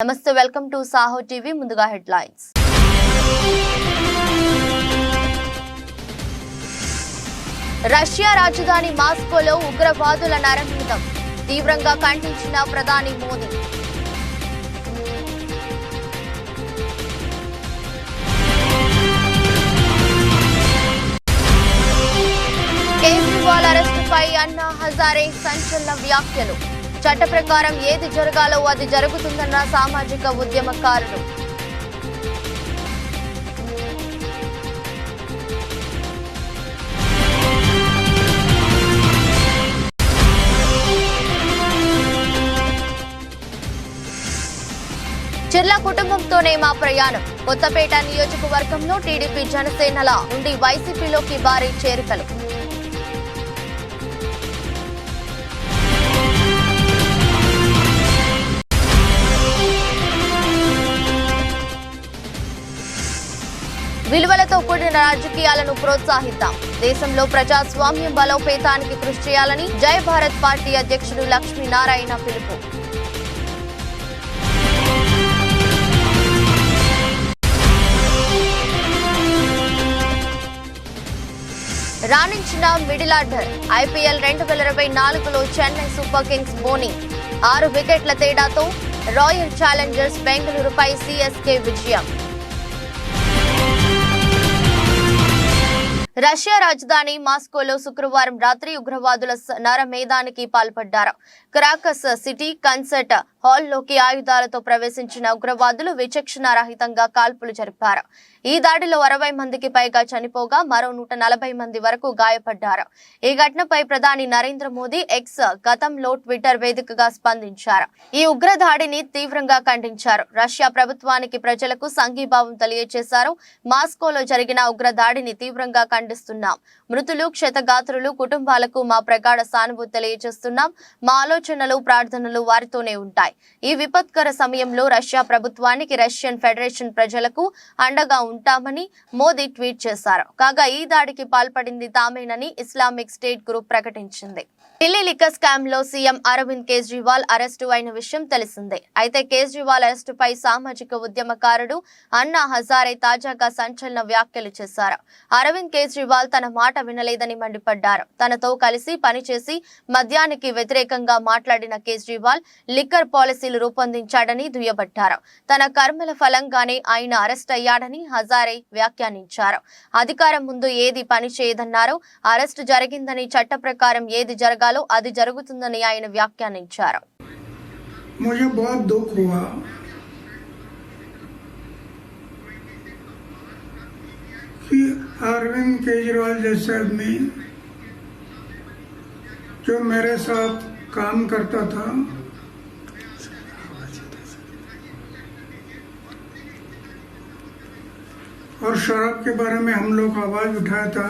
నమస్తే welcome to Saaho TV ముందుగా headlines Russia రాజధాని మాస్కోలో ఉగ్రవాదుల నరమేధం తీవ్రంగా ఖండించిన ప్రధాని మోదీ కేజ్రీవాల్ అరెస్టుపై అన్నా హజారే సంచలన వ్యాఖ్యలు చట్ట ప్రకారం ఏది జరగాలో అది జరుగుతుందన్న సామాజిక ఉద్యమకారులు చిర్ల కుటుంబంతోనే మా ప్రయాణం కొత్తపేట నియోజకవర్గంలో టీడీపీ జనసేనల నుండి వైసీపీలోకి భారీ చేరికలు విలువలతో కూడిన రాజకీయాలను ప్రోత్సహిద్దాం దేశంలో ప్రజాస్వామ్యం బలోపేతానికి కృషి చేయాలని జై భారత్ పార్టీ అధ్యక్షుడు లక్ష్మీనారాయణ పిలుపు రాణించిన మిడిల్ ఆర్డర్ ఐపీఎల్ 2024లో చెన్నై సూపర్ కింగ్స్ బోనింగ్ 6 వికెట్ల తేడాతో రాయల్ ఛాలెంజర్స్ బెంగళూరుపై సీఎస్కే విజయం రష్యా రాజధాని మాస్కోలో శుక్రవారం రాత్రి ఉగ్రవాదుల నరమేధానికి పాల్పడ్డారు. క్రాకస్ సిటీ కన్సర్ట్ హాల్లోకి ఆయుధాలతో ప్రవేశించిన ఉగ్రవాదులు విచక్షణారహితంగా కాల్పులు జరిపారు. ఈ దాడిలో 60 మందికి పైగా చనిపోగా మరో 140 మంది వరకు గాయపడ్డారు. ఈ ఘటనపై ప్రధాని నరేంద్ర మోదీ ఎక్స్ గతంలో ట్విట్టర్ వేదికగా స్పందించారు. ఈ ఉగ్ర దాడిని తీవ్రంగా ఖండించారు. రష్యా ప్రభుత్వానికి ప్రజలకు సంఘీభావం తెలియజేశారు. మాస్కోలో జరిగిన ఉగ్ర దాడిని తీవ్రంగా ఖండిస్తున్నాం. మృతులు క్షతగాత్రులు కుటుంబాలకు మా ప్రగాఢ సానుభూతి తెలియజేస్తున్నాం. మా ఆలోచనలు ప్రార్థనలు వారితోనే ఉంటాయి. ఈ విపత్కర సమయంలో రష్యా ప్రభుత్వానికి రష్యన్ ఫెడరేషన్ ప్రజలకు అండగా ఉంటామని మోదీ ట్వీట్ చేశారు. కాగా ఈ దాడికి పాల్పడింది తామేనని ఇస్లామిక్ స్టేట్ గ్రూప్ ప్రకటించింది. ఢిల్లీ లిక్కర్ స్కామ్ లో సీఎం అరవింద్ కేజ్రీవాల్ అరెస్టు అయిన విషయం తెలిసిందే. అయితే కేజ్రీవాల్ అరెస్టుపై సామాజిక ఉద్యమకారుడు అన్నా హజారే తాజాగా సంచలన వ్యాఖ్యలు చేశారు. అరవింద్ కేజ్రీవాల్ తన మాట వినలేదని మండిపడ్డారు. తనతో కలిసి పనిచేసి మద్యానికి వ్యతిరేకంగా మాట్లాడిన కేజ్రీవాల్ లిక్కర్ పాలసీలు రూపొందించాడని దుయ్యబట్టారు. తన కర్మల ఫలంగానే ఆయన అరెస్ట్ అయ్యాడని హజారే వ్యాఖ్యానించారు. అధికారం ముందు ఏది పని చేయదన్నారు. అరెస్టు జరిగిందని చట్ట ప్రకారం ఏది జరగాలో అది జరుగుతుందని ఆయన వ్యాఖ్యానించారు. मुझे बहुत दुख हुआ कि अरविंद केजरीवाल जैसे आदमी जो मेरे साथ काम करता था और शराब के बारे में हम लोग आवाज उठाया था,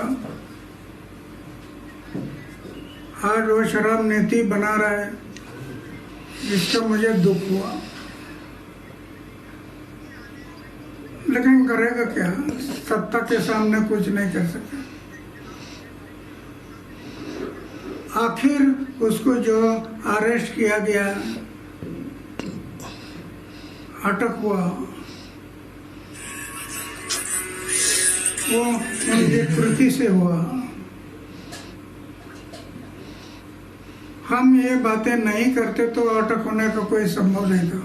आज वो शराब नीति बना रहा है, जिसका मुझे दुख हुआ। लेकिन करेगा क्या, सत्ता के सामने कुछ नहीं कर सकता। आखिर उसको जो अरेस्ट किया गया, अटक हुआ, वो उनकी कृति से हुआ। हम ये बातें नहीं करते तो अटक होने का कोई संभव नहीं था।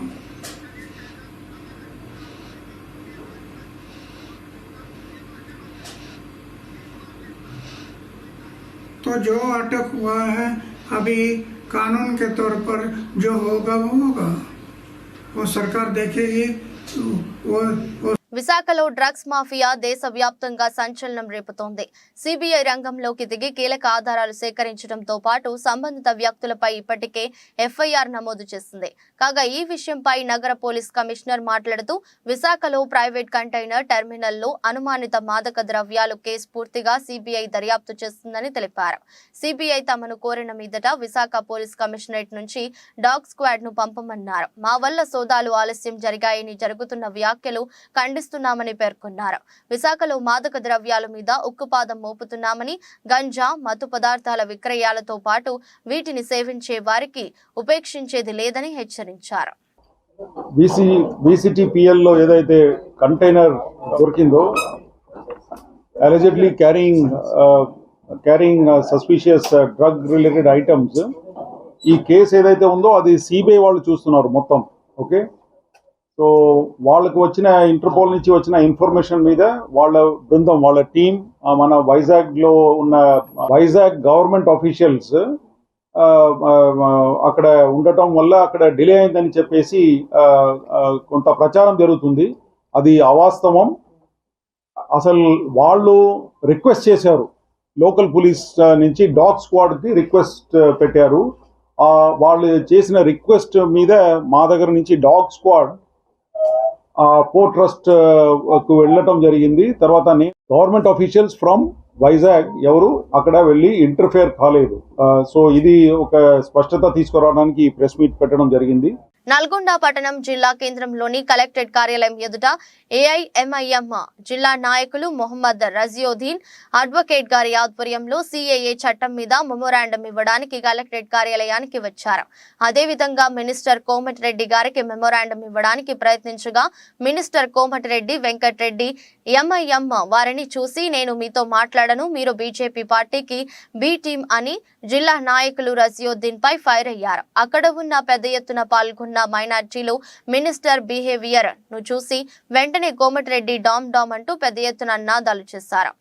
तो जो अटक हुआ है अभी कानून के तौर पर जो होगा वो होगा, वो सरकार देखेगी। वो విశాఖలో డ్రగ్స్ మాఫియా దేశవ్యాప్తంగా సంచలనం రేపుతోంది. సిబిఐ రంగంలోకి దిగి కీలక ఆధారాలు సేకరించడంతో పాటు సంబంధిత వ్యక్తులపై ఇప్పటికే ఎఫ్ఐఆర్ నమోదు చేసింది. కాగా ఈ విషయంపై నగర పోలీస్ కమిషనర్ మాట్లాడుతూ విశాఖలో ప్రైవేట్ కంటైనర్ టెర్మినల్లో అనుమానిత మాదక ద్రవ్యాలు కేసు పూర్తిగా సిబిఐ దర్యాప్తు చేస్తుందని తెలిపారు. సిబిఐ తమను కోరిన మీదట విశాఖ పోలీస్ కమిషనరేట్ నుంచి డాగ్ స్క్వాడ్ ను పంపమన్నారు. మా వల్ల సోదాలు ఆలస్యం జరిగాయని జరుగుతున్న వ్యాఖ్యలు ఖండిస్తున్నామని పేర్కొన్నారు. విశాఖలో మాదక ద్రవ్యాల మీద ఉక్కుపాదం మోపుతున్నామని, గంజా మత్తు పదార్థాల విక్రయాలతో పాటు వీటిని సేవించే వారికి ఉపేక్షించేది లేదని హెచ్చరించారు. బీసీటీపీఎల్లో ఏదైతే కంటైనర్ దొరికిందో allegedly carrying suspicious drug related items, ఈ కేసు ఏదైతే ఉందో అది సిబిఐ వాళ్ళు చూస్తున్నారు మొత్తం. ఓకే, సో వాళ్ళకు వచ్చిన ఇంటర్పోల్ నుంచి వచ్చిన ఇన్ఫర్మేషన్ మీద వాళ్ళ బృందం, వాళ్ళ టీం మన వైజాగ్లో ఉన్న వైజాగ్ గవర్నమెంట్ ఆఫీషియల్స్ అక్కడ ఉండటం వల్ల అక్కడ డిలే అయిందని చెప్పేసి కొంత ప్రచారం జరుగుతుంది. అది అవాస్తవం. అసలు వాళ్ళు రిక్వెస్ట్ చేశారు, లోకల్ పోలీస్ నుంచి డాగ్ స్క్వాడ్కి రిక్వెస్ట్ పెట్టారు. వాళ్ళు చేసిన రిక్వెస్ట్ మీద మా దగ్గర నుంచి డాగ్ స్క్వాడ్ పోర్ట్ ట్రస్ట్ కు వెళ్ళటం జరిగింది. తర్వాత గవర్నమెంట్ ఆఫీషియల్స్ ఫ్రమ్ వైజాగ్ ఎవరు అక్కడ వెళ్ళి ఇంటర్ఫేర్ కాలేదు. సో ఇది ఒక స్పష్టత తీసుకురావడానికి ప్రెస్ మీట్ పెట్టడం జరిగింది. నల్గొండ పట్టణం జిల్లా కేంద్రంలోని కలెక్టరేట్ కార్యాలయం ఎదుట ఏఐఎంఐఎం జిల్లా నాయకులు మొహమ్మద్ రజియోద్దీన్ అడ్వకేట్ గారి ఆధ్వర్యంలో సిఏఏ చట్టం మీద మెమోరాండం ఇవ్వడానికి కలెక్టరేట్ కార్యాలయానికి వచ్చారు. అదేవిధంగా మినిస్టర్ కోమటిరెడ్డి గారికి మెమోరాండం ఇవ్వడానికి ప్రయత్నించగా మినిస్టర్ కోమటిరెడ్డి వెంకటరెడ్డి ఎంఐఎం వారిని చూసి నేను మీతో మాట్లాడను, మీరు బీజేపీ పార్టీకి బి టీం అని జిల్లా నాయకులు రజియోద్దీన్ పై ఫైర్ అయ్యారు. అక్కడ ఉన్న పెద్ద ఎత్తున పాల్గొన్న మైనార్టీలు మినిస్టర్ బిహేవియర్ ను చూసి వెంటనే కోమటిరెడ్డి డామ్ డామ్ అంటూ పెద్ద ఎత్తున నినాదాలు చేశారు.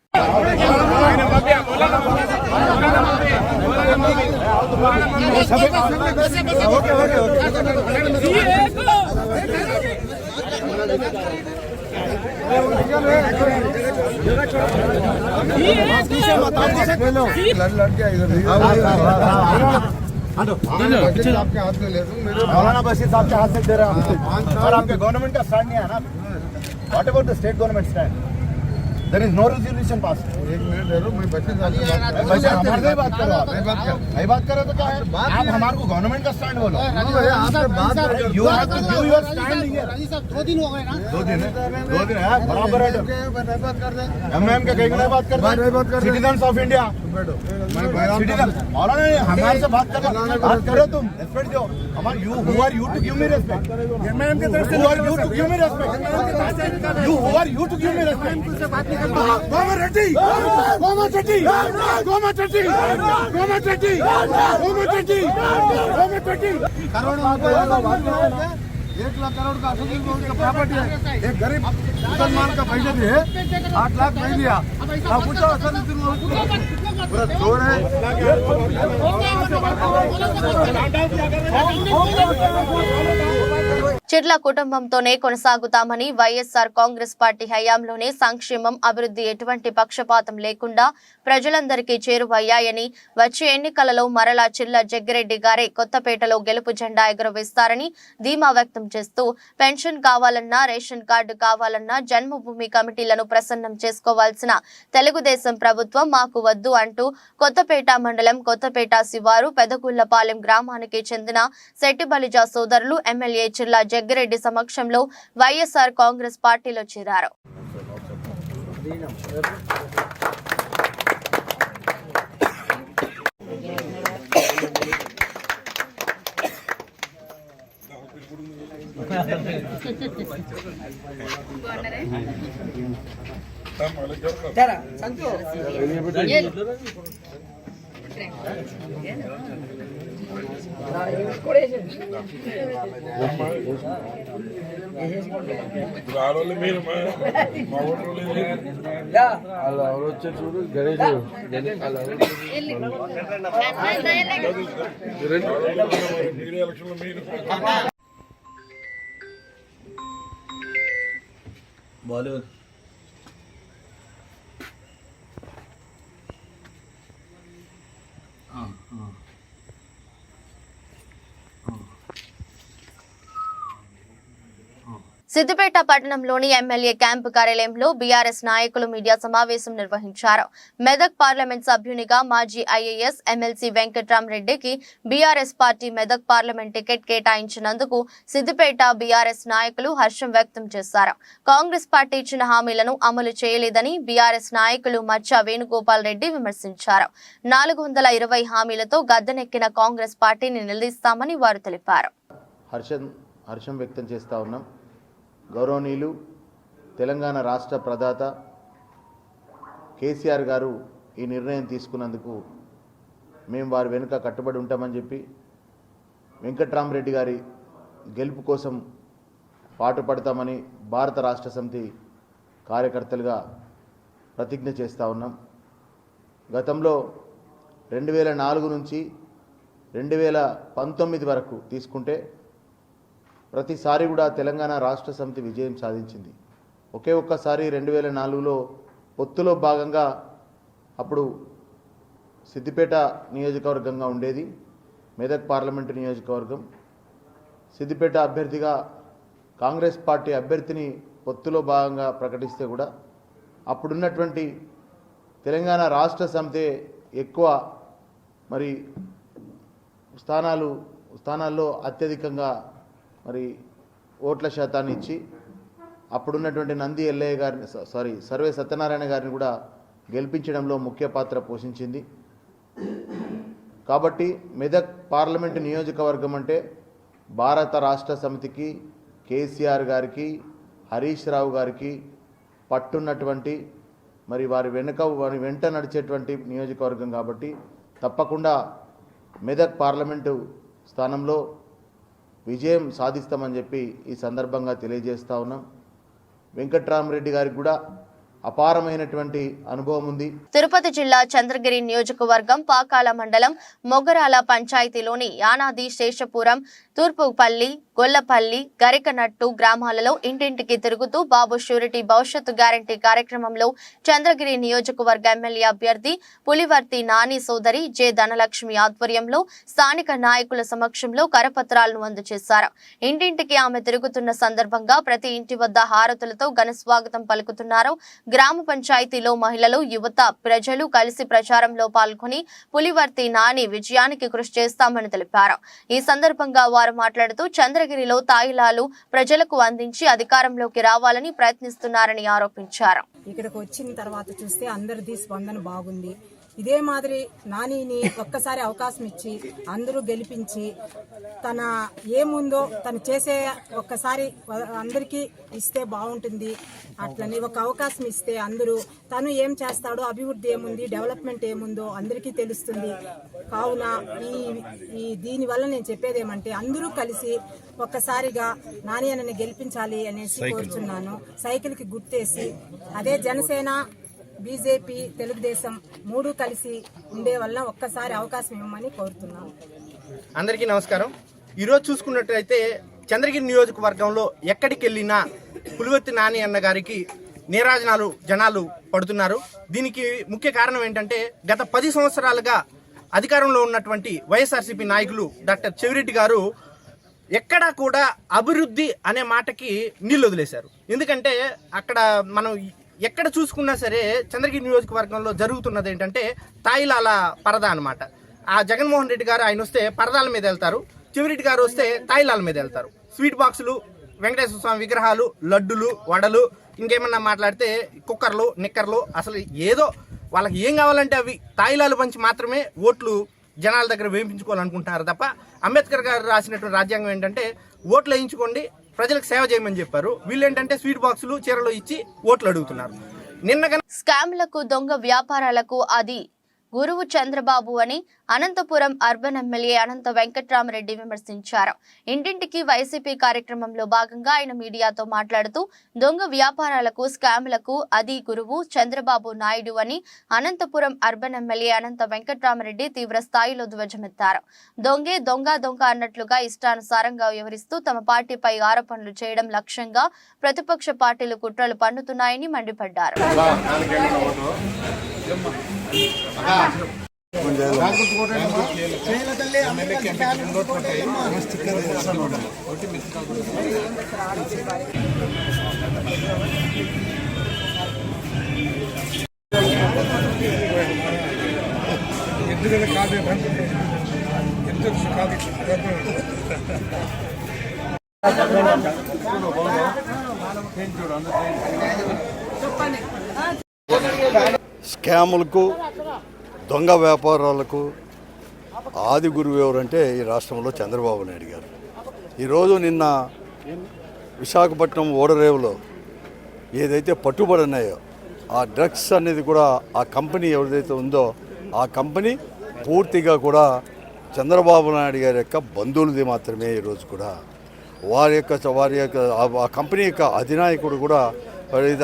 आपके हाथ में ले मौलाना बशीर साहब के हाथ से दे रहा हूँ और आपके गवर्नमेंट का स्टैंड नहीं है ना. What about the state government stand? There is no resolution pass. एक मिनट दे दो, मैं बशीर साहब से हमारे से बात करो. मैं बात कर रहा तो क्या है, आप हमारे को गवर्नमेंट का स्टैंड बोलो. आपसे बात you have to give your stand here. साहब 2 दिन हो गए ना. 2 दिन है बराबर है. बात कर दे एमएम के कहीं नहीं बात कर दे. सिटीजंस ऑफ इंडिया सिटीजन मौलाना हमारे से बात करो. तुम रेस्पेक्ट दो हमारे. You who are you to give me respect? MM के तरफ से who are you to give me respect? You who are you to give me respect? Komatireddy Komatireddy Komatireddy Komatireddy Komatireddy Komatireddy करोड़ों रुपए 1 लाख करोड़ का असूल का प्रॉपर्टी है. एक गरीब मुसलमान का पैसा भी है, 8 लाख नहीं दिया. अब पूछो असल पूरा चोर है. చిర్ల కుటుంబంతోనే కొనసాగుతామని వైఎస్ఆర్ కాంగ్రెస్ పార్టీ హయాంలోనే సంక్షేమం అభివృద్ధి ఎటువంటి పక్షపాతం లేకుండా ప్రజలందరికీ చేరువయ్యాయని, వచ్చే ఎన్నికలలో మరలా చిర్ల జగ్గిరెడ్డి గారే కొత్తపేటలో గెలుపు జెండా ఎగురవేస్తారని ధీమా వ్యక్తం చేస్తూ పెన్షన్ కావాలన్నా, రేషన్ కార్డు కావాలన్నా జన్మభూమి కమిటీలను ప్రసన్నం చేసుకోవాల్సిన తెలుగుదేశం ప్రభుత్వం మాకు వద్దు అంటూ కొత్తపేట మండలం కొత్తపేట శివారు పెదగుళ్లపాలెం గ్రామానికి చెందిన శెట్టిబలిజా సోదరులు ఎమ్మెల్యే చిర్ల జగ్గిరెడ్డి సమక్షంలో వైఎస్ఆర్ కాంగ్రెస్ పార్టీలో చేరారు. చూడు గణేష్ బాలీవుడ్ సిద్దిపేట పట్టణంలోని ఎమ్మెల్యే క్యాంపు కార్యాలయంలో బీఆర్ఎస్ నాయకులు మీడియా సమావేశం నిర్వహించారు. మెదక్ పార్లమెంట్ సభ్యునిగా మాజీ ఐఏఎస్ ఎమ్మెల్సీ వెంకట్రామరెడ్డికి BRS party Medak parliament ticket కేటాయించినందుకు సిద్దిపేట బీఆర్ఎస్ నాయకులు హర్షం వ్యక్తం చేశారు. కాంగ్రెస్ పార్టీ ఇచ్చిన హామీలను అమలు చేయలేదని బీఆర్ఎస్ నాయకులు మచ్చ వేణుగోపాల్ రెడ్డి విమర్శించారు. 420 హామీలతో గద్దెనెక్కిన కాంగ్రెస్ పార్టీని నిలదీస్తామని వారు తెలిపారు. హర్షం వ్యక్తం చేస్తూ ఉన్నాం. గౌరవనీయులు తెలంగాణ రాష్ట్ర ప్రదాత కేసీఆర్ గారు ఈ నిర్ణయం తీసుకున్నందుకు మేము వారి వెనుక కట్టుబడి ఉంటామని చెప్పి వెంకట్రామరెడ్డి గారి గెలుపు కోసం పాటుపడతామని భారత రాష్ట్ర సమితి కార్యకర్తలుగా ప్రతిజ్ఞ చేస్తూ ఉన్నాం. గతంలో 2004 నుంచి 2019 వరకు తీసుకుంటే ప్రతిసారి కూడా తెలంగాణ రాష్ట్ర సమితి విజయం సాధించింది. ఒకే ఒక్కసారి 2004లో పొత్తులో భాగంగా అప్పుడు సిద్దిపేట నియోజకవర్గంగా ఉండేది, మెదక్ పార్లమెంటు నియోజకవర్గం. సిద్దిపేట అభ్యర్థిగా కాంగ్రెస్ పార్టీ అభ్యర్థిని పొత్తులో భాగంగా ప్రకటిస్తే కూడా అప్పుడున్నటువంటి తెలంగాణ రాష్ట్ర సమితి ఎక్కువ మరి స్థానాల్లో అత్యధికంగా మరి ఓట్ల శాతాన్ని ఇచ్చి అప్పుడున్నటువంటి నంది ఎల్లయ్య గారిని సర్వే సత్యనారాయణ గారిని కూడా గెలిపించడంలో ముఖ్య పాత్ర పోషించింది. కాబట్టి మెదక్ పార్లమెంటు నియోజకవర్గం అంటే భారత రాష్ట్ర సమితికి, కేసీఆర్ గారికి, హరీష్ రావు గారికి పట్టున్నటువంటి మరి వారి వెంట నడిచేటువంటి నియోజకవర్గం. కాబట్టి తప్పకుండా మెదక్ పార్లమెంటు స్థానంలో విజయం సాధిస్తామని చెప్పి ఈ సందర్భంగా తెలియజేస్తూ ఉన్నాం. వెంకట్రామరెడ్డి గారికి కూడా అపారమైనటువంటి అనుభవం ఉంది. తిరుపతి జిల్లా చంద్రగిరి నియోజకవర్గం పాకాల మండలం మొగరాల పంచాయతీలోని యానాది, శేషపురం, తూర్పుపల్లి, గొల్లపల్లి, గరికనట్టు గ్రామాలలో ఇంటింటికి తిరుగుతూ బాబు ష్యూరిటీ భవిష్యత్తు గ్యారంటీ కార్యక్రమంలో చంద్రగిరి నియోజకవర్గ ఎమ్మెల్యే అభ్యర్థి పులివర్తి నాని సోదరి జె ధనలక్ష్మి ఆధ్వర్యంలో స్థానిక నాయకుల సమక్షంలో కరపత్రాలను అందజేశారు. ఇంటింటికి ఆమె తిరుగుతున్న సందర్భంగా ప్రతి ఇంటి వద్ద హారతులతో ఘన స్వాగతం పలుకుతున్నారు. గ్రామ పంచాయతీలో మహిళలు, యువత, ప్రజలు కలిసి ప్రచారంలో పాల్గొని పులివర్తి నాని విజయానికి కృషి చేస్తామని తెలిపారు. ఈ సందర్భంగా వారు మాట్లాడుతూ చంద్రగిరిలో తాయిలాలు ప్రజలకు అందించి అధికారంలోకి రావాలని ప్రయత్నిస్తున్నారని ఆరోపించారు. ఇక్కడికి వచ్చిన తర్వాత చూస్తే అందరిది స్పందన బాగుంది. ఇదే మాదిరి నానిని ఒక్కసారి అవకాశం ఇచ్చి అందరూ గెలిపించి తన ఏముందో తను చేసే ఒక్కసారి అందరికీ ఇస్తే బాగుంటుంది. అట్లని ఒక అవకాశం ఇస్తే అందరూ తను ఏం చేస్తాడో, అభివృద్ధి ఏముంది, డెవలప్మెంట్ ఏముందో అందరికీ తెలుస్తుంది. కావున ఈ దీనివల్ల నేను చెప్పేది ఏమంటే అందరూ కలిసి ఒక్కసారిగా నాని అన్నని గెలిపించాలి అనేసి కోరుచున్నాను. సైకిల్కి గుర్తేసి అదే జనసేన, బీజేపీ, తెలుగుదేశం మూడు కలిసి ఉండే వల్ల ఒక్కసారి అవకాశం ఇవ్వమని కోరుతున్నాను. అందరికీ నమస్కారం. ఈరోజు చూసుకున్నట్లయితే చంద్రగిరి నియోజకవర్గంలో ఎక్కడికి వెళ్ళినా పులివర్తి నాని అన్న గారికి నీరాజనాలు జనాలు పడుతున్నారు. దీనికి ముఖ్య కారణం ఏంటంటే గత 10 సంవత్సరాలుగా అధికారంలో ఉన్నటువంటి వైఎస్ఆర్సీపీ నాయకులు డాక్టర్ చెవిరెడ్డి గారు ఎక్కడా కూడా అభివృద్ధి అనే మాటకి నీళ్ళు వదిలేశారు. ఎందుకంటే అక్కడ మనం ఎక్కడ చూసుకున్నా సరే చంద్రగిరి నియోజకవర్గంలో జరుగుతున్నది ఏంటంటే తాయిలాల పరద అనమాట. ఆ జగన్మోహన్ రెడ్డి గారు ఆయన వస్తే పరదాల మీద వెళ్తారు, చెవిరెడ్డి గారు వస్తే తాయిలాల మీద వెళ్తారు. స్వీట్ బాక్సులు, వెంకటేశ్వర స్వామి విగ్రహాలు, లడ్డులు, వడలు, ఇంకేమన్నా మాట్లాడితే కుక్కర్లు, నిక్కర్లు, అసలు ఏదో వాళ్ళకి ఏం కావాలంటే అవి తాయిలాలు పంచి మాత్రమే ఓట్లు జనాల దగ్గర వేయించుకోవాలనుకుంటున్నారు తప్ప అంబేద్కర్ గారు రాసినటువంటి రాజ్యాంగం ఏంటంటే ఓట్లు వేయించుకోండి, ప్రజలకు సేవ చేయమని చెప్పారు. వీళ్ళు ఏంటంటే స్వీట్ బాక్సులు, చీరలు ఇచ్చి ఓట్లు అడుగుతున్నారు. స్కామ్లకు, దొంగ వ్యాపారాలకు అది గురువు చంద్రబాబు అని అనంతపురం అర్బన్ ఎమ్మెల్యే అనంత వెంకట్రామరెడ్డి విమర్శించారు. ఇంటింటికి వైసీపీ కార్యక్రమంలో భాగంగా ఆయన మీడియాతో మాట్లాడుతూ దొంగ వ్యాపారాలకు, స్కామ్లకు అది గురువు చంద్రబాబు నాయుడు అని అనంతపురం అర్బన్ ఎమ్మెల్యే అనంత వెంకట్రామరెడ్డి తీవ్ర స్థాయిలో ధ్వజమెత్తారు. దొంగే దొంగ దొంగ అన్నట్లుగా ఇష్టానుసారంగా వ్యవహరిస్తూ తమ పార్టీపై ఆరోపణలు చేయడం లక్ష్యంగా ప్రతిపక్ష పార్టీలు కుట్రలు పన్నుతున్నాయని మండిపడ్డారు. స్కాములకు, దొంగ వ్యాపారాలకు ఆది గురువు ఎవరంటే ఈ రాష్ట్రంలో చంద్రబాబు నాయుడు గారు. ఈరోజు నిన్న విశాఖపట్నం ఓడరేవులో ఏదైతే పట్టుబడి ఉన్నాయో ఆ డ్రగ్స్ అనేది కూడా ఆ కంపెనీ ఎవరిదైతే ఉందో ఆ కంపెనీ పూర్తిగా కూడా చంద్రబాబు నాయుడు గారి యొక్క బంధువులది మాత్రమే. ఈరోజు కూడా వారి యొక్క ఆ కంపెనీ యొక్క అధినాయకుడు కూడా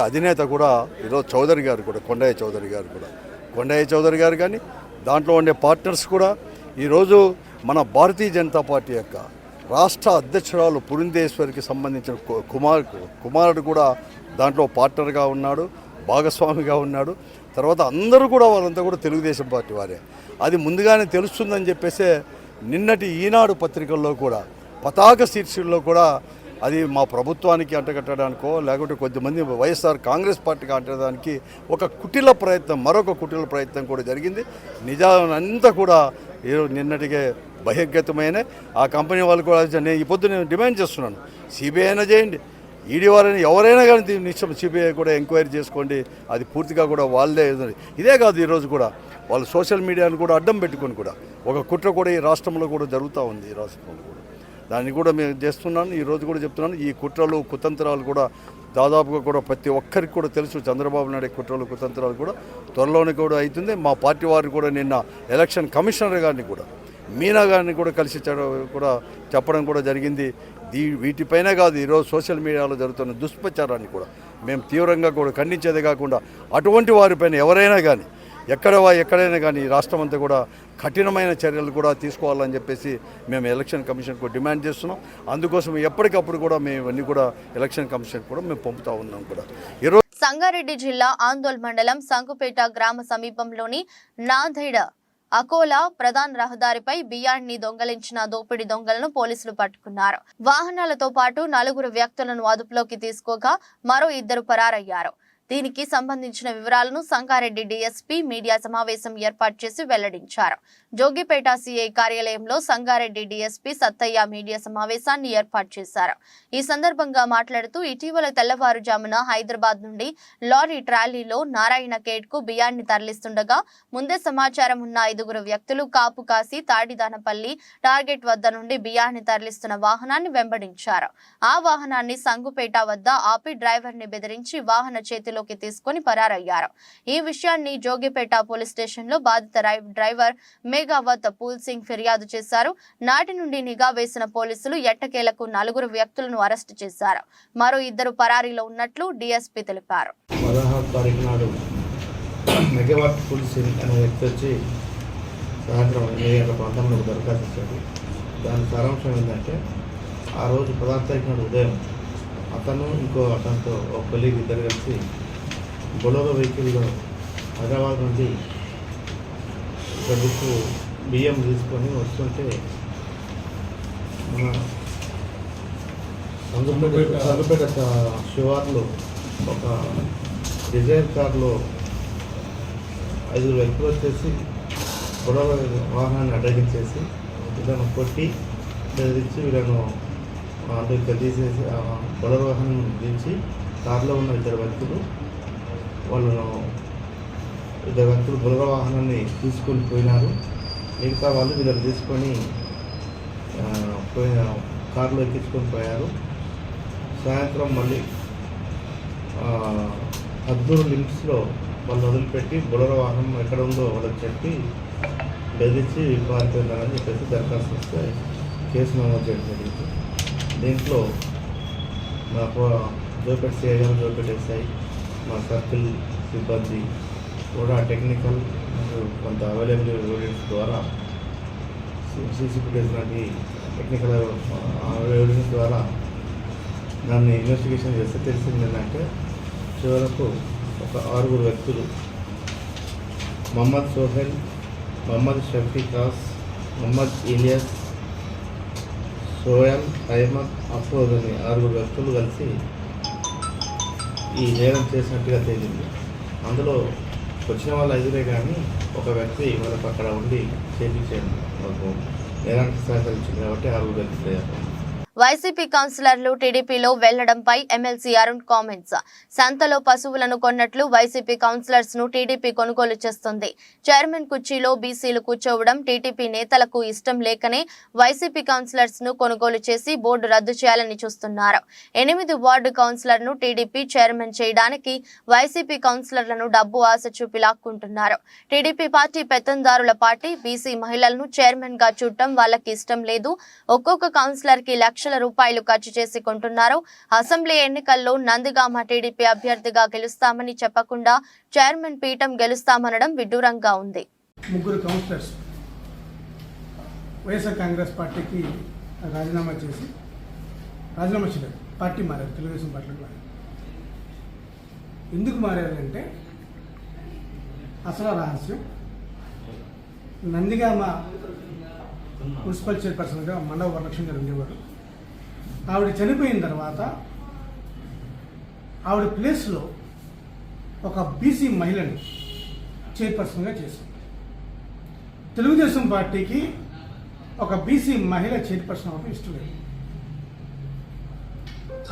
అధినేత కూడా ఈరోజు చౌదరి గారు కూడా కొండయ్య చౌదరి గారు కానీ దాంట్లో ఉండే పార్ట్నర్స్ కూడా ఈరోజు మన భారతీయ జనతా పార్టీ యొక్క రాష్ట్ర అధ్యక్షురాలు పురంధేశ్వరికి సంబంధించిన కుమారుడు కూడా దాంట్లో పార్ట్నర్గా ఉన్నాడు, భాగస్వామిగా ఉన్నాడు. తర్వాత అందరూ కూడా వాళ్ళంతా కూడా తెలుగుదేశం పార్టీ వారే. అది ముందుగానే తెలుస్తుందని చెప్పేసే నిన్నటి ఈనాడు పత్రికల్లో కూడా పతాక శీర్షికల్లో కూడా అది మా ప్రభుత్వానికి అంటగట్టడానికో లేకుంటే కొద్దిమంది వైఎస్ఆర్ కాంగ్రెస్ పార్టీకి అంటడానికి మరొక కుటిల ప్రయత్నం కూడా జరిగింది. నిజానంతా కూడా నిన్నటికే బహిర్గతమైన ఆ కంపెనీ వాళ్ళు కూడా నేను ఈ పొద్దు నేను డిమాండ్ చేస్తున్నాను, సిబిఐ అయినా చేయండి, ఈడీ వారైనా ఎవరైనా కానీ నిశ్చయం సిబిఐ కూడా ఎంక్వైరీ చేసుకోండి. అది పూర్తిగా కూడా వాళ్ళే. ఇదే కాదు, ఈరోజు కూడా వాళ్ళు సోషల్ మీడియాను కూడా అడ్డం పెట్టుకొని కూడా ఒక కుట్ర కూడా ఈ రాష్ట్రంలో కూడా జరుగుతూ ఉంది. ఈ రాష్ట్రంలో కూడా దాన్ని కూడా మేము చేస్తున్నాను. ఈరోజు కూడా చెప్తున్నాను, ఈ కుట్రలు కుతంత్రాలు కూడా దాదాపుగా కూడా ప్రతి ఒక్కరికి కూడా తెలుసు. చంద్రబాబు నాయుడు కుట్రలు కుతంత్రాలు కూడా త్వరలోనే కూడా అవుతుంది. మా పార్టీ వారు కూడా నిన్న ఎలక్షన్ కమిషనర్ గారిని కూడా మీనా గారిని కూడా కలిసి కూడా చెప్పడం కూడా జరిగింది. వీటిపైనే కాదు, ఈరోజు సోషల్ మీడియాలో జరుగుతున్న దుష్ప్రచారాన్ని కూడా మేము తీవ్రంగా కూడా ఖండించేదే కాకుండా అటువంటి వారిపైన ఎవరైనా కానీ ఎక్కడైనా కానీ ఈ రాష్ట్రం అంతా కూడా కఠినమైన చర్యలు కూడా తీసుకోవాలని చెప్పేసి మేము ఎలక్షన్ కమిషన్కు డిమాండ్ చేస్తున్నాం. అందుకోసం ఎప్పటికప్పుడు కూడా మేము ఇవన్నీ కూడా ఎలక్షన్ కమిషన్ కూడా మేము పంపుతూ ఉన్నాం కూడా. ఈరోజు సంగారెడ్డి జిల్లా ఆందోళ్ మండలం సంకుపేట గ్రామ సమీపంలోని నాందేడ్ అకోలా ప్రధాన రహదారిపై బియ్యాన్ని దొంగలించిన దోపిడీ దొంగలను పోలీసులు పట్టుకున్నారు. వాహనాలతో పాటు 4 వ్యక్తులను అదుపులోకి తీసుకోగా మరో 2 పరారయ్యారు. దీనికి సంబంధించిన వివరాలను సంగారెడ్డి డీఎస్పీ మీడియా సమావేశం ఏర్పాటు చేసి వెల్లడించారు. జోగిపేట సిఐ కార్యాలయంలో సంగారెడ్డి డీఎస్పీ సత్తయ్య మీడియా సమావేశాన్ని ఏర్పాటు చేశారు. ఈ సందర్భంగా మాట్లాడుతూ ఇటీవల తెల్లవారుజామున హైదరాబాద్ నుండి లారీ ట్రాలీలో నారాయణ ఖేడ్ కు బియ్యాన్ని తరలిస్తుండగా ముందే సమాచారం ఉన్న 5 వ్యక్తులు కాపు కాసి తాడిదానపల్లి టార్గెట్ వద్ద నుండి బియ్యాన్ని తరలిస్తున్న వాహనాన్ని వెంబడించారు. ఆ వాహనాన్ని సంగుపేట వద్ద ఆపి డ్రైవర్ ని బెదిరించి వాహన చేతిలో తీసుకొని పరారయ్యారు. ఈ విషయాన్ని జోగిపేట పోలీస్ స్టేషన్ లో బాధిత డ్రైవర్ మేఘావత్ పూల్ సింగ్ ఫిర్యాదు చేశారు. నాటి నుండి నిఘా వేసిన పోలీసులు ఎట్టకేలకు 4 వ్యక్తులను అరెస్టు చేశారు. మరో 2 పరారీలో ఉన్నట్లు డీఎస్పీ తెలిపారు. 16వ తారీఖు నాడు మేఘావత్ పూల్ సింగ్ అనే వ్యక్తి వచ్చి సాయంత్రం 8 గంటల ప్రాంతంలో దరఖాస్తు ఇచ్చాడు. దాని సారాంశం ఏంటంటే ఆ రోజు 16వ తారీఖు నాడు ఉదయం అతను ఇంకో అతనితో ఒక కొలీగ్ ఇద్దరు కలిసి బొలెరో వెహికల్లో హైదరాబాద్ నుండి ఇక్కడికి బియ్యం తీసుకొని వస్తుంటే మన సంగుపేట శివార్లో ఒక డిజైర్ కార్లో 5 వ్యక్తులు వచ్చేసి బొలెరో వాహనాన్ని అడ్డగించేసి వీళ్ళను కొట్టి బెదిరించి వీళ్ళను ఇక్కడ తీసేసి బొలెరో వాహనం దించి కార్లో ఉన్న 2 వ్యక్తులు వాళ్ళను 2 వ్యక్తులు బొలెరో వాహనాన్ని తీసుకొని పోయినారు. మిగతా వాళ్ళు వీళ్ళని తీసుకొని కారులో ఎక్కించుకొని పోయారు. సాయంత్రం మళ్ళీ హద్దూరు లిమిట్స్లో వాళ్ళు వదిలిపెట్టి బొలెరో వాహనం ఎక్కడ ఉందో వాళ్ళకి చెప్పి బెదిరించి పారిపోయినారని చెప్పేసి దరఖాస్తు వస్తే కేసు నమోదు చేయడం జరిగింది. దీంట్లో మా జోపేట సిఐ గారు, జోపేట ఎస్ఐ, మా సర్కిల్ సిబ్బంది కూడా టెక్నికల్ కొంత అవైలబుల్ ఎవిడెన్స్ ద్వారా సీసీ ఫుటేజ్ లాంటి టెక్నికల్ ఎవిడెన్స్ ద్వారా దాన్ని ఇన్వెస్టిగేషన్ చేస్తే తెలిసింది ఏంటంటే చివరకు ఒక 6 వ్యక్తులు మొహమ్మద్ సోహెల్, మొహమ్మద్ షఫీకాస్, మొహమ్మద్ ఇలియాస్, సోయల్, అహ్మద్, అఫ్రోజ్ అని 6 వ్యక్తులు కలిసి ఈ నేరం చేసినట్టుగా తేలింది. అందులో వచ్చిన వాళ్ళు 5 కానీ ఒక వ్యక్తి వాళ్ళకి అక్కడ ఉండి చేయించాడు, వాళ్ళకు నేరానికి సహకరించింది కాబట్టి 6 వ్యక్తులు అయ్యారు. వైసీపీ కౌన్సిలర్లు టీడీపీలో వెళ్లడంపై ఎమ్మెల్సీ అరుణ్ కామెంట్స్. సంతలో పశువులను కొన్నట్లు వైసీపీ కౌన్సిలర్స్ ను టీడీపీ కొనుగోలు చేస్తుంది. చైర్మన్ కుర్చీలో బీసీలు కూర్చోవడం టీడీపీ నేతలకు ఇష్టం లేకనే వైసీపీ కౌన్సిలర్స్ ను కొనుగోలు చేసి బోర్డు రద్దు చేయాలని చూస్తున్నారు. 8 వార్డు కౌన్సిలర్ ను టీడీపీ చైర్మన్ చేయడానికి వైసీపీ కౌన్సిలర్లను డబ్బు ఆశ చూపి లాక్కుంటున్నారు. టీడీపీ పార్టీ పెత్తందారుల పార్టీ. బీసీ మహిళలను చైర్మన్ గా చూడటం వాళ్ళకి ఇష్టం లేదు. ఒక్కొక్క కౌన్సిలర్ కి లక్షల రూపాయలు ఖర్చు చేసి కొంటున్నారు. అసెంబ్లీ ఎన్నికల్లో నందిగామ టీడీపీ అభ్యర్థిగా గెలుస్తామని చెప్పకుండా చైర్మన్ పీఠం గెలుస్తామనడం విడ్డూరంగా ఉంది. 3 కౌన్సిలర్స్ వైఎస్ఆర్ కాంగ్రెస్ పార్టీకి రాజీనామా చేయలేదు, పార్టీ మారారు, తెలుగుదేశం పార్టీకి మారారు. ఎందుకు మారారంటే అసలు రహస్యం. నందిగామ మున్సిపల్ చైర్పర్సన్గా మండవ వరలక్ష్మి గారు ఉండేవారు. ఆవిడ చనిపోయిన తర్వాత ఆవిడ ప్లేస్లో ఒక బీసీ మహిళని చైర్పర్సన్గా చేశారు. తెలుగుదేశం పార్టీకి ఒక బీసీ మహిళ చైర్పర్సన్ అవ్వడం ఇష్టం లేదు.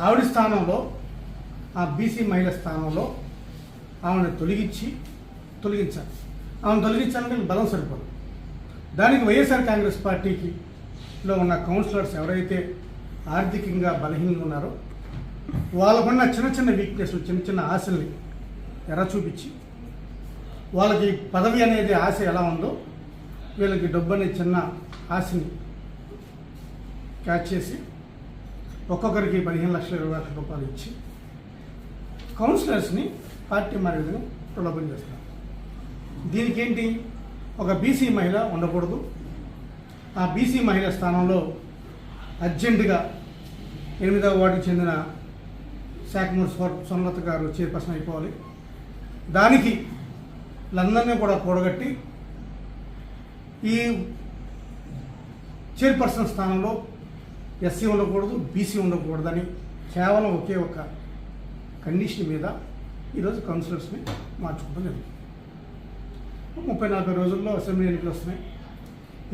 ఆవిడ స్థానంలో, ఆ బీసీ మహిళ స్థానంలో ఆవిడని తొలగించాలి. ఆమెను తొలగించాలంటే బలం సరిపోదు. దానికి వైఎస్ఆర్ కాంగ్రెస్ పార్టీలో ఉన్న కౌన్సిలర్స్ ఎవరైతే ఆర్థికంగా బలహీనంగా ఉన్నారో వాళ్ళకున్న చిన్న వీక్నెస్లు, చిన్న ఆశల్ని ఎర చూపించి, వాళ్ళకి పదవి అనేది ఆశ ఎలా ఉందో వీళ్ళకి డబ్బు అనే చిన్న ఆశని క్యాచ్ చేసి ఒక్కొక్కరికి 15 లక్షల 20 లక్షల రూపాయలు ఇచ్చి కౌన్సిలర్స్ని పార్టీ మారే విధంగా ప్రలోభం చేస్తున్నారు. దీనికి ఏంటి? ఒక బీసీ మహిళ ఉండకూడదు. ఆ బీసీ మహిళ స్థానంలో అర్జెంటుగా 8వ వార్డుకి చెందిన శాఖమూరి సోమలత గారు చైర్పర్సన్ అయిపోవాలి. దానికి వీళ్ళందరినీ కూడా కూడగట్టి ఈ చైర్పర్సన్ స్థానంలో ఎస్సీ ఉండకూడదు, బీసీ ఉండకూడదని కేవలం ఒకే ఒక కండిషన్ మీద ఈరోజు కౌన్సిలర్స్ని మార్చుకుంటూ జరుగుతుంది. 30-40 రోజుల్లో అసెంబ్లీ ఎన్నికలు వస్తున్నాయి.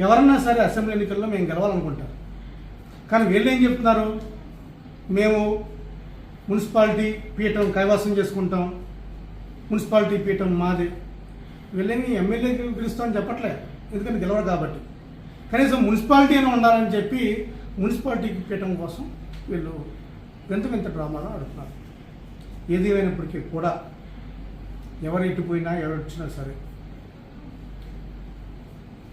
ఎవరన్నా సరే అసెంబ్లీ ఎన్నికల్లో మేము గెలవాలనుకుంటారు. కానీ వీళ్ళు ఏం చెప్తున్నారు? మేము మున్సిపాలిటీ పీఠం కైవసం చేసుకుంటాం, మున్సిపాలిటీ పీఠం మాది. వీళ్ళని ఎమ్మెల్యే గెలుస్తామని చెప్పట్లే, ఎందుకంటే గెలవరు కాబట్టి. కనీసం మున్సిపాలిటీ అయినా ఉండాలని చెప్పి మున్సిపాలిటీ పీఠం కోసం వీళ్ళు వింత డ్రామాలు ఆడుతున్నారు. ఏది ఏమైనప్పటికీ కూడా ఎవరు ఎట్టిపోయినా ఎవరు వచ్చినా సరే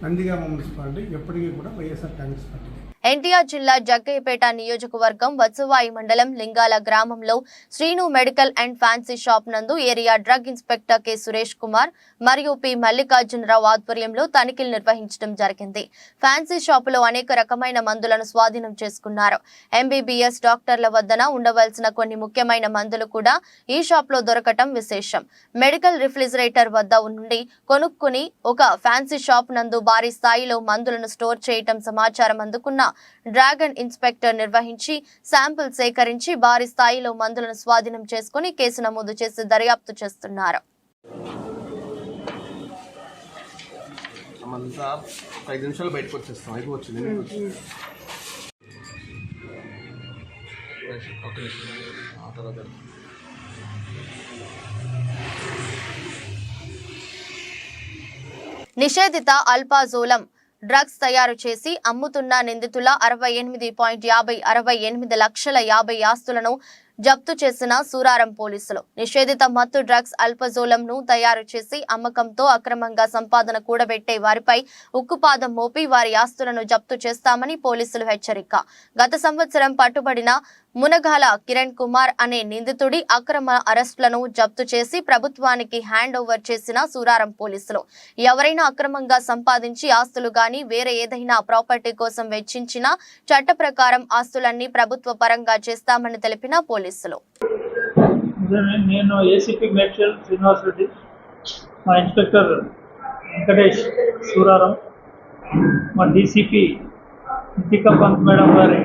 నందిగామ మున్సిపాలిటీ ఎప్పటికీ కూడా వైఎస్ఆర్ కాంగ్రెస్ పార్టీ. ఎన్టీఆర్ జిల్లా జగ్గయ్యపేట నియోజకవర్గం వత్సవాయి మండలం లింగాల గ్రామంలో Srinu medical and fancy shop నందు area drug inspector K Suresh Kumar మరియు పి మల్లికార్జునరావు ఆధ్వర్యంలో తనిఖీలు నిర్వహించడం జరిగింది. ఫ్యాన్సీ షాపులో అనేక రకమైన మందులను స్వాధీనం చేసుకున్నారు. ఎంబీబీఎస్ డాక్టర్ల వద్దన ఉండవలసిన కొన్ని ముఖ్యమైన మందులు కూడా ఈ షాప్ లో దొరకటం విశేషం. మెడికల్ రిఫ్రిజిరేటర్ వద్ద నుండి కొనుక్కుని ఒక ఫ్యాన్సీ షాప్ నందు భారీ స్థాయిలో మందులను స్టోర్ చేయటం సమాచారం అందుకున్న డ్రాగన్ ఇన్స్పెక్టర్ నిర్వహించి శాంపిల్ సేకరించి భారీ స్థాయిలో మందులను స్వాధీనం చేసుకుని కేసు నమోదు చేసి దర్యాప్తు చేస్తున్నారు. నిషేధిత అల్పాజోలం డ్రగ్స్ తయారు చేసి అమ్ముతున్న నిందితుల 68.68 లక్షల 50 ఆస్తులను జప్తు చేసిన సూరారం పోలీసులు. నిషేధిత మత్తు డ్రగ్స్ అల్పజోలం ను తయారు చేసి అమ్మకంతో అక్రమంగా సంపాదన కూడబెట్టే వారిపై ఉక్కుపాదం మోపి వారి ఆస్తులను జప్తు చేస్తామని పోలీసులు హెచ్చరిక. గత సంవత్సరం పట్టుబడిన మునగాల కిరణ్ కుమార్ అనే నిందితుడి అక్రమ అరెస్టులను జప్తు చేసి ప్రభుత్వానికి హ్యాండ్ ఓవర్ చేసిన సూరారం పోలీసులు ఎవరైనా అక్రమంగా సంపాదించి ఆస్తులు గాని వేరే ఏదైనా ప్రాపర్టీ కోసం వెచ్చించినా చట్ట ప్రకారం ఆస్తులన్నీ ప్రభుత్వ పరంగా చేస్తామని తెలిపిన పోలీసులు. నేను ఏసీపీ మేడ్చల్ శ్రీనివాస్ రెడ్డి, మా ఇన్స్పెక్టర్ వెంకటేష్ సూరారం, మా డీసీపీ నితికా పంత్ మేడం గారి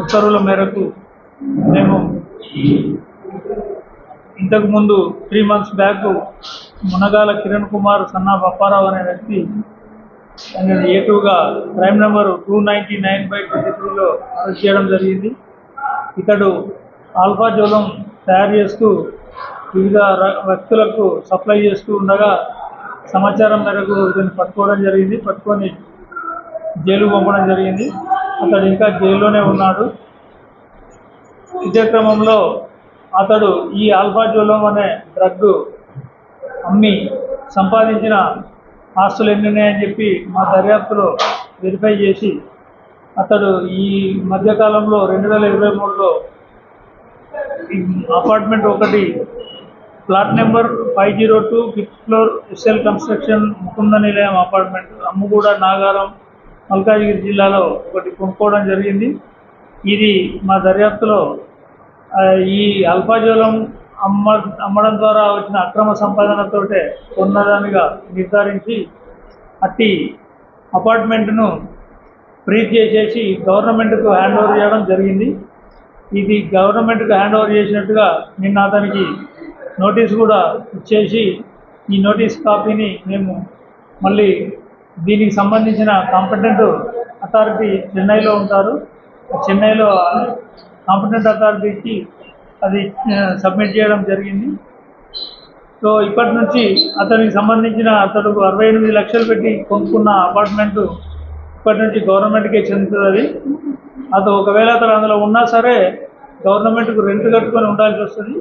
ఉత్తర్వుల మేరకు మేము ఇంతకుముందు 3 months బ్యాక్ మునగాల కిరణ్ కుమార్ సన్నా బప్పారావు అనే వ్యక్తి అండ్ A2గా క్రైమ్ నెంబర్ 299/23లో అరెస్ట్ చేయడం జరిగింది. ఇతడు ఆల్ఫా జోలం తయారు చేస్తూ వివిధ వ్యక్తులకు సప్లై చేస్తూ ఉండగా సమాచారం మేరకు ఇతన్ని పట్టుకోవడం జరిగింది. పట్టుకొని జైలుకు పంపడం జరిగింది. అతడు ఇంకా జైల్లోనే ఉన్నాడు. ఇదే క్రమంలో అతడు ఈ ఆల్ఫా జోలం అనే డ్రగ్ అమ్మి సంపాదించిన ఆస్తులు ఎన్ని ఉన్నాయని చెప్పి మా దర్యాప్తులో వెరిఫై చేసి అతడు ఈ మధ్యకాలంలో 2023లో అపార్ట్మెంట్ ఒకటి plot number 502 5th floor SL construction Mukunda నిలయం అపార్ట్మెంట్ అమ్ముగూడ నాగారం మల్కాజ్గిరి జిల్లాలో ఒకటి కొనుక్కోవడం జరిగింది. ఇది మా దర్యాప్తులో ఈ అల్ఫాజోలం అమ్మడం ద్వారా వచ్చిన అక్రమ సంపాదనతోటే కొన్నదానిగా నిర్ధారించి అట్టి అపార్ట్మెంట్ను ఫ్రీజ్ చేసేసి గవర్నమెంట్కు హ్యాండ్ ఓవర్ చేయడం జరిగింది. ఇది గవర్నమెంట్కు హ్యాండ్ ఓవర్ చేసినట్టుగా నిన్న అతనికి నోటీస్ కూడా ఇచ్చేసి ఈ నోటీస్ కాపీని మేము మళ్ళీ దీనికి సంబంధించిన కాంపిటెంట్ అథారిటీ చెన్నైలో ఉంటారు. చెన్నైలో కాంపిటెంట్ అథారిటీకి అది సబ్మిట్ చేయడం జరిగింది. సో ఇప్పటి నుంచి అతనికి సంబంధించిన అతడు 68 లక్షలు పెట్టి కొనుక్కున్న అపార్ట్మెంటు ఇప్పటి నుంచి గవర్నమెంట్కే చెందుతుంది. అది ఒకవేళ అతను అందులో ఉన్నా సరే గవర్నమెంట్కు రెంట్ కట్టుకొని ఉండాల్సి వస్తుంది.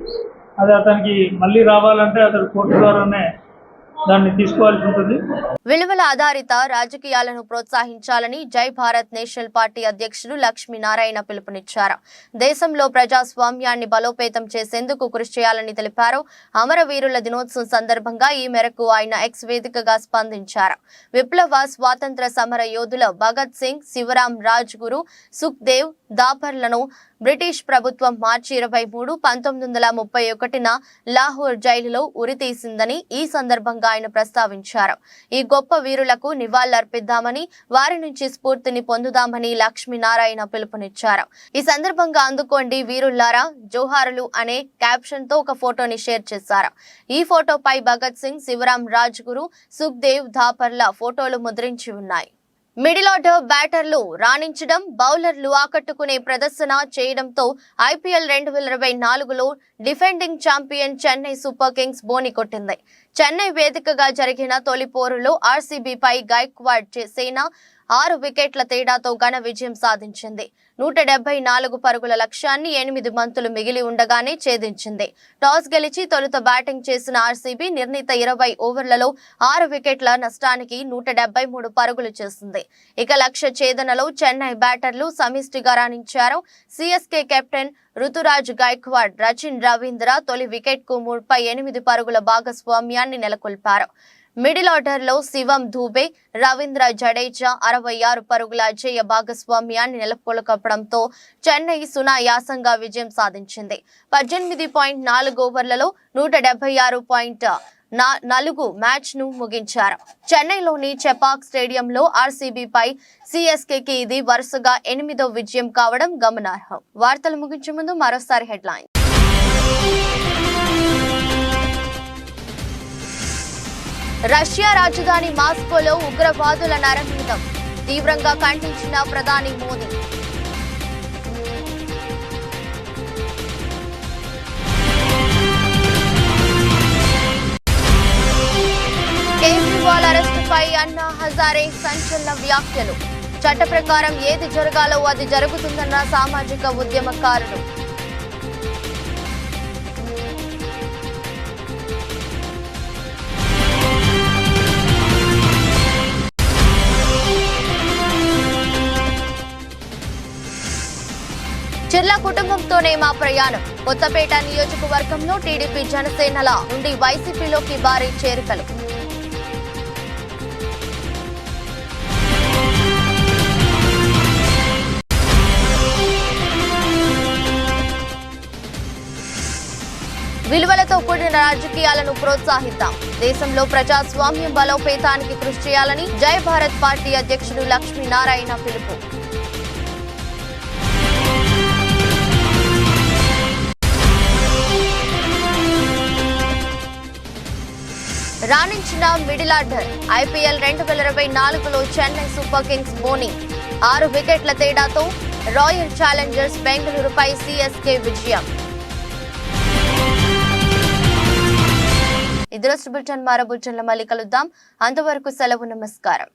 అది అతనికి మళ్ళీ రావాలంటే అతడు కోర్టు ద్వారానే దాన్ని తీసుకోవాల్సి ఉంటుంది. విలువల ఆధారిత రాజకీయాలను ప్రోత్సహించాలని జై భారత్ నేషనల్ పార్టీ అధ్యక్షుడు లక్ష్మీనారాయణ పిలుపునిచ్చారు. దేశంలో ప్రజాస్వామ్యాన్ని బలోపేతం చేసేందుకు కృషి చేయాలని తెలిపారు. అమరవీరుల దినోత్సవం సందర్భంగా ఈ మేరకు ఆయన ఎక్స్ వేదికగా స్పందించారు. విప్లవ స్వాతంత్ర సమర యోధుల భగత్ సింగ్, శివరాం రాజ్గురు, సుఖ్దేవ్ దాపర్లను బ్రిటిష్ ప్రభుత్వం మార్చి 23, 1931న లాహోర్ జైలులో ఉరితీసిందని ఈ సందర్భంగా ఆయన ప్రస్తావించారు. ఈ గొప్ప వీరులకు నివాళులర్పిద్దామని, వారి నుంచి స్ఫూర్తిని పొందుదామని లక్ష్మీనారాయణ పిలుపునిచ్చారు. ఈ సందర్భంగా అందుకోండి వీరుల్లారా జోహారులు అనే క్యాప్షన్ తో ఒక ఫోటోని షేర్ చేశారు. ఈ ఫోటోపై భగత్ సింగ్, శివరాం రాజ్గురు, సుఖ్దేవ్ దాపర్ల ఫోటోలు ముద్రించి ఉన్నాయి. మిడిల్ ఆర్డర్ బ్యాటర్లు రాణించడం, బౌలర్లు ఆకట్టుకునే ప్రదర్శన చేయడంతో IPL 2024లో defending champion Chennai Super Kings బోని కొట్టింది. చెన్నై వేదికగా జరిగిన తొలి పోరులో RCBపై గైక్వాడ్ సేన 6 వికెట్ల తేడాతో ఘన విజయం సాధించింది. 174 పరుగుల లక్ష్యాన్ని 8 బంతులు మిగిలి ఉండగానే ఛేదించింది. టాస్ గెలిచి తొలుత బ్యాటింగ్ చేసిన RCB నిర్ణీత 20 ఓవర్లలో 6 వికెట్ల నష్టానికి 173 పరుగులు చేసింది. ఇక లక్ష్య ఛేదనలో చెన్నై బ్యాటర్లు సమిష్టిగా రాణించారు. CSK కెప్టెన్ రుతురాజ్ గైక్వాడ్, రచిన్ రవీంద్ర తొలి వికెట్కు 38 పరుగుల భాగస్వామ్యాన్ని నెలకొల్పారు. మిడిల్ ఆర్డర్లో శివం దూబే, రవీంద్ర జడేజా 66 పరుగుల అజేయ భాగస్వామ్యాన్ని నెలకొల్పడంతో చెన్నై సునాయాసంగా విజయం సాధించింది. 18.4 ఓవర్లలో 176.4 మ్యాచ్ ను ముగించారు. చెన్నైలోని చెపాక్ స్టేడియంలో RCBపై CSKకి ఇది వరుసగా 8వ విజయం కావడం గమనార్హం. వార్తలు ముగించే ముందు మరోసారి హెడ్లైన్. రష్యా రాజధాని మాస్కోలో ఉగ్రవాదుల నరమేధం తీవ్రంగా ఖండించిన ప్రధాని మోదీ. కేజ్రీవాల్ అరెస్టుపై అన్నా హజారే సంచలన వ్యాఖ్యలు. చట్ట ప్రకారం ఏది జరగాలో అది జరుగుతుందన్న సామాజిక ఉద్యమకారుడు. జిల్లా కుటుంబంతోనే మా ప్రయాణం. కొత్తపేట నియోజకవర్గంలో టీడీపీ జనసేనల నుండి వైసీపీలోకి భారీ చేరికలు. విలువలతో కూడిన రాజకీయాలను ప్రోత్సహిద్దాం. దేశంలో ప్రజాస్వామ్యం బలోపేతానికి కృషి చేయాలని జై భారత్ పార్టీ అధ్యక్షుడు లక్ష్మీనారాయణ పిలుపు. రాణించిన ఊరించిన మిడిల్ ఆర్డర్. IPL 2024లో చెన్నై సూపర్ కింగ్స్ బోనింగ్ 6 వికెట్ల తేడాతో రాయల్ ఛాలెంజర్స్ బెంగళూరుపై CSK విజయం. ఇది రోజు బులెటిన్. మరో బులెటిన్లో మళ్ళీ కలుద్దాం. అంతవరకు సెలవు. నమస్కారం.